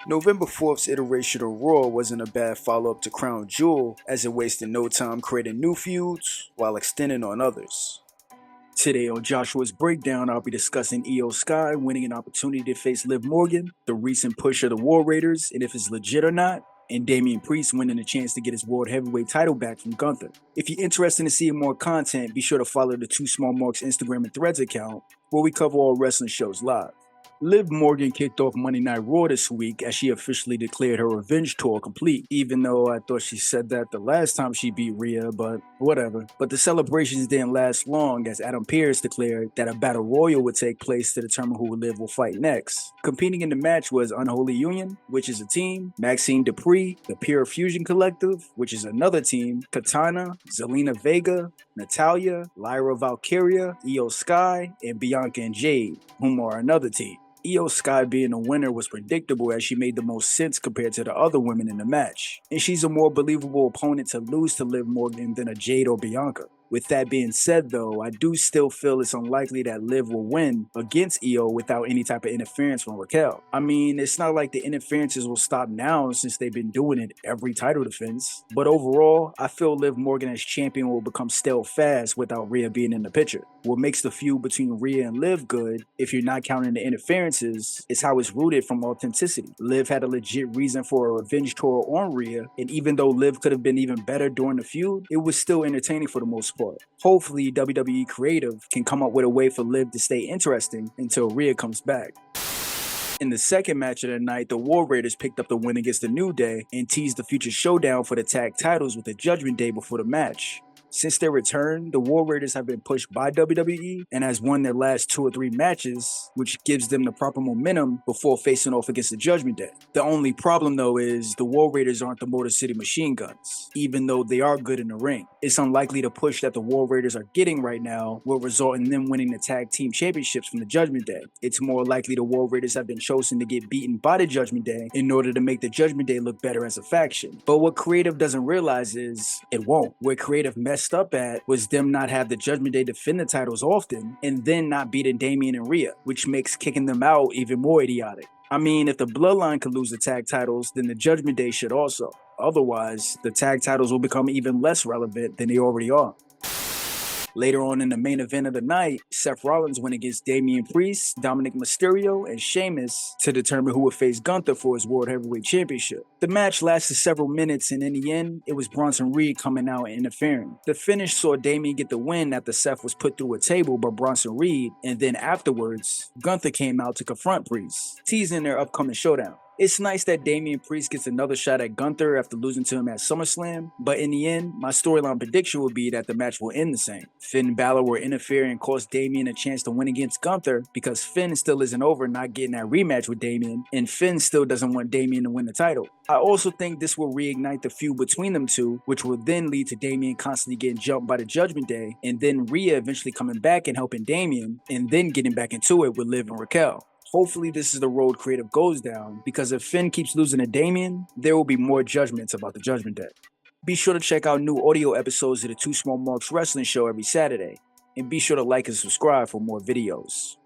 November 4th's iteration of Raw wasn't a bad follow-up to Crown Jewel, as it wasted no time creating new feuds while extending on others. Today on Joshua's Breakdown, I'll be discussing Iyo Sky winning an opportunity to face Liv Morgan, the recent push of the War Raiders and if it's legit or not, and Damian Priest winning a chance to get his World Heavyweight title back from Gunther. If you're interested in seeing more content, be sure to follow the Two Small Marks Instagram and Threads account, where we cover all wrestling shows live. Liv Morgan kicked off Monday Night Raw this week as she officially declared her revenge tour complete, even though I thought she said that the last time she beat Rhea, but whatever. But the celebrations didn't last long as Adam Pearce declared that a battle royal would take place to determine who Liv will fight next. Competing in the match was Unholy Union, which is a team, Maxine Dupree, the Pure Fusion Collective, which is another team, Katana, Zelina Vega, Natalia, Lyra Valkyria, Iyo Sky, and Bianca and Jade, whom are another team. Iyo Sky being a winner was predictable as she made the most sense compared to the other women in the match, and she's a more believable opponent to lose to Liv Morgan than a Jade or Bianca. With that being said though, I do still feel it's unlikely that Liv will win against Iyo without any type of interference from Raquel. I mean, it's not like the interferences will stop now since they've been doing it every title defense, but overall, I feel Liv Morgan as champion will become stale fast without Rhea being in the picture. What makes the feud between Rhea and Liv good, if you're not counting the interferences, is how it's rooted from authenticity. Liv had a legit reason for a revenge tour on Rhea, and even though Liv could have been even better during the feud, it was still entertaining for the most part. Hopefully, WWE Creative can come up with a way for Liv to stay interesting until Rhea comes back. In the second match of the night, the War Raiders picked up the win against the New Day and teased the future showdown for the tag titles with the Judgment Day before the match. Since their return, the War Raiders have been pushed by WWE and has won their last 2 or 3 matches, which gives them the proper momentum before facing off against the Judgment Day. The only problem though is the War Raiders aren't the Motor City Machine Guns, even though they are good in the ring. It's unlikely the push that the War Raiders are getting right now will result in them winning the tag team championships from the Judgment Day. It's more likely the War Raiders have been chosen to get beaten by the Judgment Day in order to make the Judgment Day look better as a faction. But what Creative doesn't realize is it won't. Where Creative messed up at was them not have the Judgment Day defend the titles often and then not beating Damian and Rhea, which makes kicking them out even more idiotic. I mean, if the Bloodline could lose the tag titles, then the Judgment Day should also. Otherwise, the tag titles will become even less relevant than they already are. Later on in the main event of the night, Seth Rollins went against Damian Priest, Dominic Mysterio, and Sheamus to determine who would face Gunther for his World Heavyweight Championship. The match lasted several minutes and in the end, it was Bronson Reed coming out and interfering. The finish saw Damian get the win after Seth was put through a table by Bronson Reed, and then afterwards, Gunther came out to confront Priest, teasing their upcoming showdown. It's nice that Damian Priest gets another shot at Gunther after losing to him at SummerSlam, but in the end, my storyline prediction would be that the match will end the same. Finn Balor will interfere and cost Damian a chance to win against Gunther because Finn still isn't over not getting that rematch with Damian, and Finn still doesn't want Damian to win the title. I also think this will reignite the feud between them two, which will then lead to Damian constantly getting jumped by the Judgment Day, and then Rhea eventually coming back and helping Damian, and then getting back into it with Liv and Raquel. Hopefully this is the road Creative goes down, because if Finn keeps losing to Damian, there will be more judgments about the Judgment Day. Be sure to check out new audio episodes of the Two Small Marks Wrestling Show every Saturday, and be sure to like and subscribe for more videos.